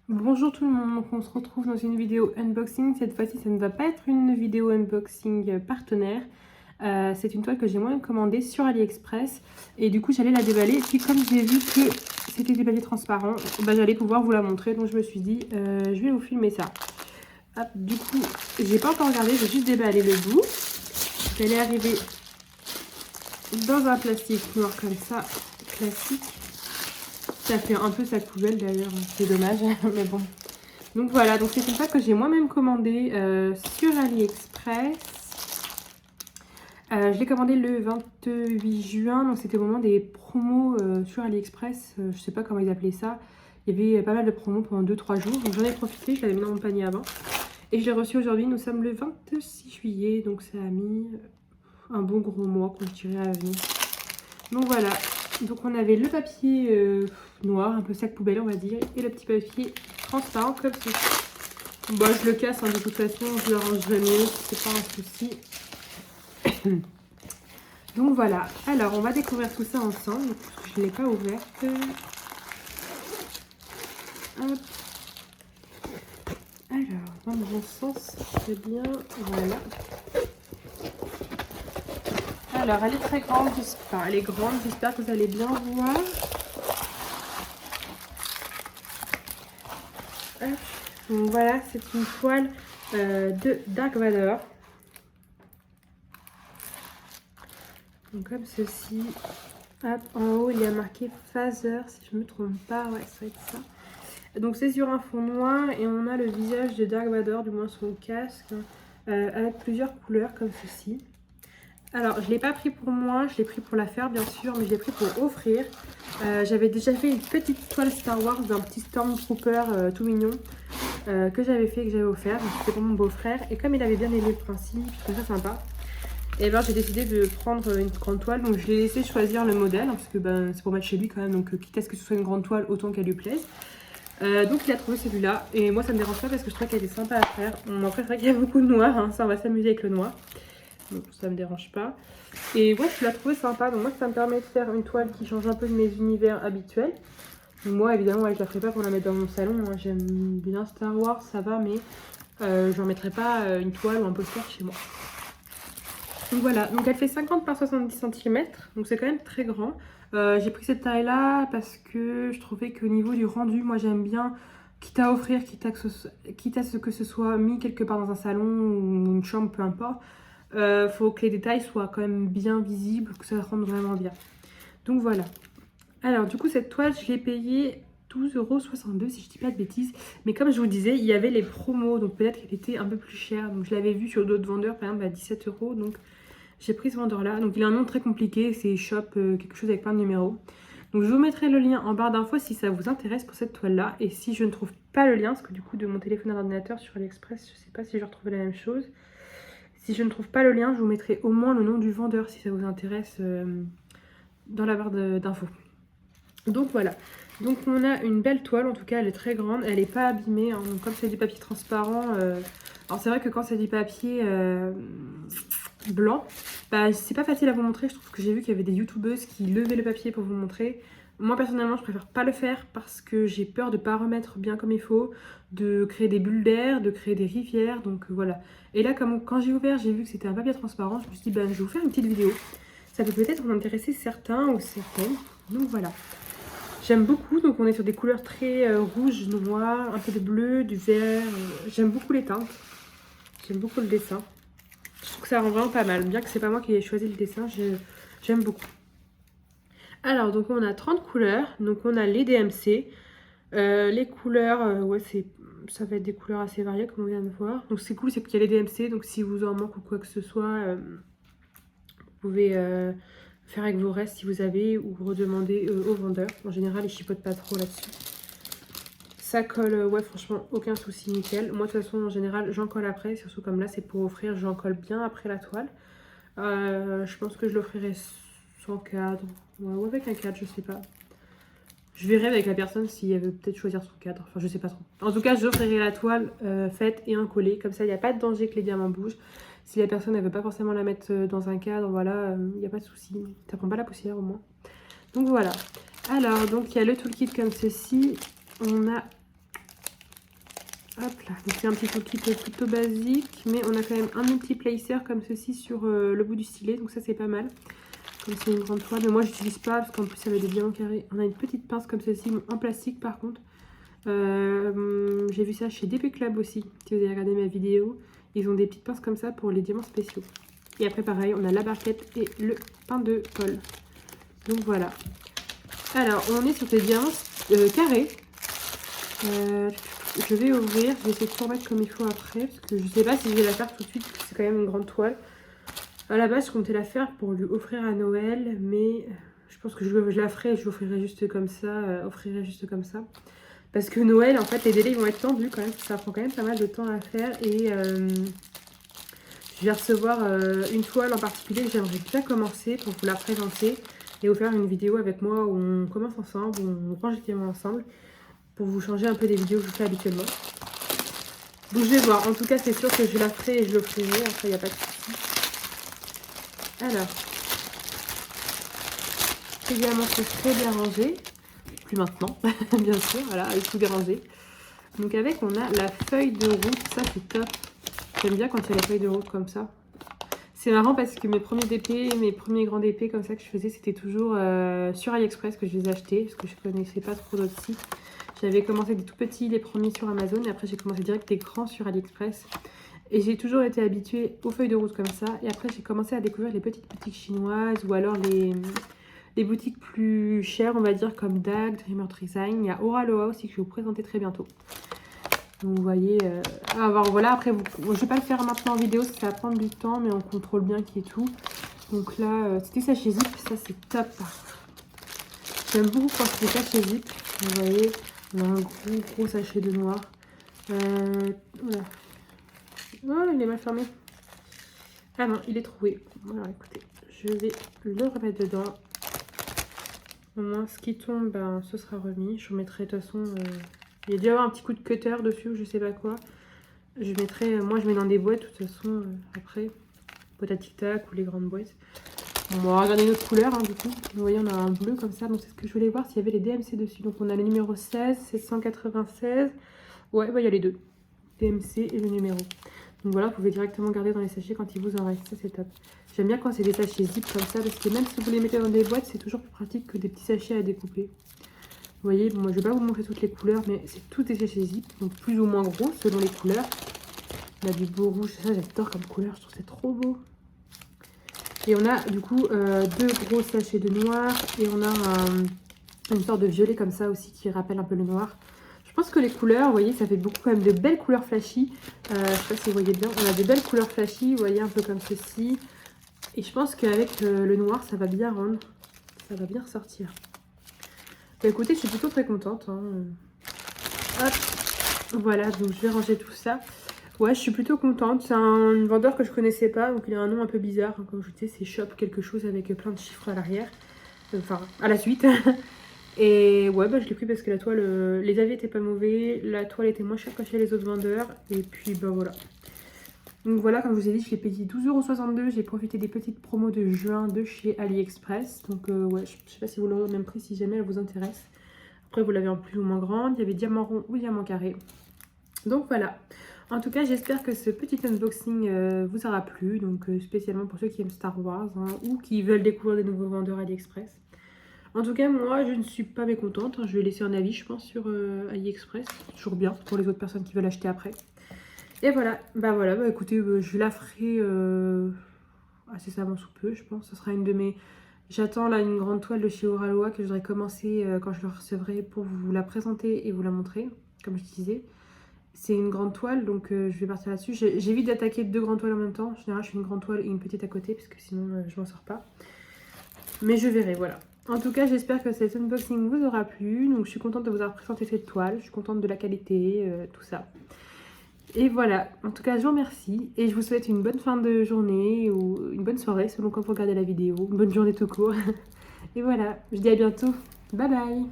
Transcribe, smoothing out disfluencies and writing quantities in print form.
Bonjour tout le monde, donc on se retrouve dans une vidéo unboxing. Cette fois-ci, ça ne va pas être une vidéo unboxing partenaire. C'est une toile que j'ai moi-même commandée sur AliExpress. Et du coup, j'allais la déballer. Et puis comme j'ai vu que c'était déballé transparent, bah, j'allais pouvoir vous la montrer. Donc je me suis dit, je vais vous filmer ça. Hop, du coup, j'ai pas encore regardé, j'ai juste déballé le bout. Elle est arrivée dans un plastique noir comme ça, classique. Ça fait un peu sa poubelle d'ailleurs, c'est dommage, mais bon. Donc voilà, donc c'est une toile que j'ai moi-même commandée sur AliExpress. Je l'ai commandée le 28 juin, donc c'était au moment des promos sur AliExpress. Je sais pas comment ils appelaient ça. Il y avait pas mal de promos pendant 2-3 jours, donc j'en ai profité, je l'avais mis dans mon panier avant. Et je l'ai reçu aujourd'hui, nous sommes le 26 juillet, donc ça a mis un bon gros mois, comme je dirais, à venir. Donc voilà, donc on avait le papier noir, un peu sac poubelle on va dire, et le petit papier transparent comme ceci. Bon, je le casse hein, de toute façon, je le rangerai mieux, c'est pas un souci. Donc voilà, alors on va découvrir tout ça ensemble, parce que je ne l'ai pas ouverte. Hop. Alors, dans le bon sens, c'est bien, voilà. Alors, elle est très grande, enfin, elle est grande, j'espère que vous allez bien voir. Hop. Donc voilà, c'est une toile de Dark Vador. Donc comme ceci. Hop, en haut il y a marqué Phaser, si je ne me trompe pas, ouais ça va être ça. Donc c'est sur un fond noir et on a le visage de Dark Vador, du moins son casque, avec plusieurs couleurs comme ceci. Alors je ne l'ai pas pris pour moi, je l'ai pris pour la faire bien sûr, mais je l'ai pris pour offrir. J'avais déjà fait une petite toile Star Wars d'un petit Stormtrooper tout mignon que j'avais fait et que j'avais offert. C'était pour mon beau-frère et comme il avait bien aimé le principe, je trouvais ça sympa. Et ben j'ai décidé de prendre une grande toile, donc je l'ai laissé choisir le modèle, hein, parce que ben, c'est pour mettre chez lui quand même, donc quitte à ce que ce soit une grande toile, autant qu'elle lui plaise. Donc il a trouvé celui-là, et moi ça me dérange pas parce que je trouve qu'elle est sympa à faire. Après c'est vrai qu'il y a beaucoup de noir, hein, ça on va s'amuser avec le noir, donc ça me dérange pas. Et ouais je l'ai trouvé sympa, donc moi ça me permet de faire une toile qui change un peu de mes univers habituels. Moi évidemment ouais, je la ferai pas pour la mettre dans mon salon, hein. J'aime bien Star Wars, ça va, mais je n'en mettrai pas une toile ou un poster chez moi. Donc voilà, donc elle fait 50 par 70 cm, donc c'est quand même très grand. J'ai pris cette taille là parce que je trouvais qu'au niveau du rendu, moi j'aime bien, quitte à offrir, quitte à ce que ce soit mis quelque part dans un salon ou une chambre, peu importe, faut que les détails soient quand même bien visibles, que ça rende vraiment bien. Donc voilà. Alors du coup cette toile je l'ai payée 12,62 € si je dis pas de bêtises. Mais comme je vous disais, il y avait les promos, donc peut-être qu'elle était un peu plus chère. Donc je l'avais vue sur d'autres vendeurs, par exemple à 17 €. Donc j'ai pris ce vendeur là. Donc il a un nom très compliqué, c'est Shop quelque chose avec plein de numéros. Donc je vous mettrai le lien en barre d'infos si ça vous intéresse pour cette toile là. Et si je ne trouve pas le lien, parce que du coup de mon téléphone à l'ordinateur sur AliExpress, je sais pas si je retrouve la même chose. Si je ne trouve pas le lien, je vous mettrai au moins le nom du vendeur si ça vous intéresse dans la barre d'infos. Donc voilà, donc on a une belle toile, en tout cas elle est très grande, elle n'est pas abîmée, hein. Donc, comme c'est du papier transparent, alors c'est vrai que quand c'est du papier blanc, bah, c'est pas facile à vous montrer. Je trouve que j'ai vu qu'il y avait des youtubeuses qui levaient le papier pour vous montrer. Moi personnellement je préfère pas le faire parce que j'ai peur de pas remettre bien comme il faut, de créer des bulles d'air, de créer des rivières, donc voilà. Et là comme quand j'ai ouvert j'ai vu que c'était un papier transparent, je me suis dit bah, je vais vous faire une petite vidéo. Ça peut peut-être vous intéresser certains ou certaines, donc voilà. J'aime beaucoup, donc on est sur des couleurs très rouge, noir, un peu de bleu, du vert. J'aime beaucoup les teintes. J'aime beaucoup le dessin. Je trouve que ça rend vraiment pas mal. Bien que c'est pas moi qui ai choisi le dessin, j'aime beaucoup. Alors, donc on a 30 couleurs. Donc on a les DMC. Les couleurs, ouais, ça va être des couleurs assez variées comme on vient de voir. Donc c'est cool, c'est qu'il y a les DMC. Donc si vous en manque ou quoi que ce soit, vous pouvez faire avec vos restes si vous avez ou redemander au vendeur. En général, ils chipotent pas trop là-dessus. Ça colle, ouais, franchement, aucun souci, nickel. Moi, de toute façon, en général, j'en colle après, surtout comme là, c'est pour offrir, j'en colle bien après la toile. Je pense que je l'offrirai sans cadre, ouais, ou avec un cadre, je sais pas. Je verrai avec la personne si elle veut peut-être choisir son cadre, enfin, je sais pas trop. En tout cas, j'offrirai la toile faite et un collé, comme ça, il n'y a pas de danger que les diamants bougent. Si la personne, elle veut pas forcément la mettre dans un cadre, voilà, il n'y a pas de souci. Ça prend pas la poussière, au moins. Donc, voilà. Alors, donc, il y a le toolkit comme ceci. On a Hop là, donc c'est un petit toolkit plutôt basique, mais on a quand même un multi-placer comme ceci sur le bout du stylet, donc ça c'est pas mal. Comme c'est une grande toile, mais moi j'utilise pas parce qu'en plus ça va des diamants carrés. On a une petite pince comme ceci, en plastique par contre. J'ai vu ça chez DP Club aussi, si vous avez regardé ma vidéo. Ils ont des petites pinces comme ça pour les diamants spéciaux. Et après pareil, on a la barquette et le pain de colle. Donc voilà. Alors, on est sur des diamants carrés. Je vais ouvrir, je vais essayer de tout remettre comme il faut après, parce que je sais pas si je vais la faire tout de suite, parce que c'est quand même une grande toile. À la base, je comptais la faire pour lui offrir à Noël, mais je pense que je la ferai et je l'offrirai juste comme ça, Parce que Noël, en fait, les délais vont être tendus quand même, ça prend quand même pas mal de temps à faire, et je vais recevoir une toile en particulier que j'aimerais bien commencer pour vous la présenter, et vous faire une vidéo avec moi où on commence ensemble, où on range les diamants ensemble, pour vous changer un peu des vidéos que je fais habituellement. Donc je vais voir, en tout cas c'est sûr que je la ferai et je l'offrirai, après il n'y a pas de souci. Alors, ces diamants sont très bien rangés, plus maintenant, bien sûr, voilà, avec tout dérangé. Donc avec on a la feuille de route, ça c'est top. J'aime bien quand il y a la feuille de route comme ça. C'est marrant parce que mes premiers DP, mes premiers grands DP comme ça que je faisais, c'était toujours sur AliExpress que je les achetais, parce que je connaissais pas trop d'autres sites. J'avais commencé des tout petits, les premiers sur Amazon, et après j'ai commencé direct des grands sur AliExpress. Et j'ai toujours été habituée aux feuilles de route comme ça. Et après j'ai commencé à découvrir les petites boutiques chinoises, ou alors les boutiques plus chères, on va dire, comme DAG, Dreamer Design. Il y a Oraloa aussi que je vais vous présenter très bientôt. Donc vous voyez, alors voilà, après je vais pas le faire maintenant en vidéo, ça va prendre du temps, mais on contrôle bien qui est tout. Donc là, c'était sachet zip, ça c'est top. J'aime beaucoup quand c'est sachet zip, vous voyez. On a un gros sachet de noir. Voilà. Oh, il est mal fermé. Ah non, il est troué. Voilà, écoutez, je vais le remettre dedans. Au moins, ce qui tombe, ben, ce sera remis. Je remettrai de toute façon... il y a dû avoir un petit coup de cutter dessus ou je sais pas quoi. Je mettrai... moi, je mets dans des boîtes, de toute façon, après. Boîte à tic-tac ou les grandes boîtes. Bon, on va regarder une autre couleur, hein, du coup. Vous voyez, on a un bleu comme ça. Donc, c'est ce que je voulais voir s'il y avait les DMC dessus. Donc, on a le numéro 16, c'est 196. Ouais, bah, il y a les deux. DMC et le numéro. Donc, voilà, vous pouvez directement garder dans les sachets quand il vous en reste. Ça, c'est top. J'aime bien quand c'est des sachets zip comme ça. Parce que même si vous les mettez dans des boîtes, c'est toujours plus pratique que des petits sachets à découper. Vous voyez, bon, moi, je vais pas vous montrer toutes les couleurs. Mais c'est tous des sachets zip. Donc, plus ou moins gros selon les couleurs. On a du beau rouge. Ça, j'adore comme couleur. Je trouve que c'est trop beau. Et on a du coup deux gros sachets de noir et on a une sorte de violet comme ça aussi qui rappelle un peu le noir. Je pense que les couleurs, vous voyez, ça fait beaucoup quand même de belles couleurs flashy. Je sais pas si vous voyez bien, on a des belles couleurs flashy, vous voyez, un peu comme ceci. Et je pense qu'avec le noir, ça va bien rendre, ça va bien ressortir. Bah, écoutez, je suis plutôt très contente. Hein. Hop, voilà, donc je vais ranger tout ça. Ouais, je suis plutôt contente. C'est un vendeur que je connaissais pas, donc il a un nom un peu bizarre. Comme je disais, c'est Shop quelque chose avec plein de chiffres à l'arrière. Enfin, à la suite. Et ouais, bah, je l'ai pris parce que la toile, les avis étaient pas mauvais. La toile était moins chère que chez les autres vendeurs. Et puis, bah voilà. Donc voilà, comme je vous ai dit, je l'ai payé 12,62 €. J'ai profité des petites promos de juin de chez AliExpress. Donc ouais, je sais pas si vous l'aurez au même prix si jamais elle vous intéresse. Après, vous l'avez en plus ou moins grande. Il y avait diamant rond ou diamant carré. Donc voilà. En tout cas, j'espère que ce petit unboxing vous aura plu. Donc spécialement pour ceux qui aiment Star Wars hein, ou qui veulent découvrir des nouveaux vendeurs AliExpress. En tout cas, moi, je ne suis pas mécontente. Je vais laisser un avis, je pense, sur AliExpress. C'est toujours bien pour les autres personnes qui veulent acheter après. Et voilà. Bah écoutez, je la ferai incessamment sous peu, je pense. Ce sera une de mes... J'attends là une grande toile de chez Oraloa que je voudrais commencer quand je le recevrai pour vous la présenter et vous la montrer, comme je disais. C'est une grande toile, donc je vais partir là-dessus. J'évite d'attaquer deux grandes toiles en même temps. En général, je fais une grande toile et une petite à côté, parce que sinon, je m'en sors pas. Mais je verrai, voilà. En tout cas, j'espère que cet unboxing vous aura plu. Donc, je suis contente de vous avoir présenté cette toile. Je suis contente de la qualité, tout ça. Et voilà. En tout cas, je vous remercie. Et je vous souhaite une bonne fin de journée ou une bonne soirée, selon quand vous regardez la vidéo. Une bonne journée tout court. Et voilà. Je dis à bientôt. Bye bye.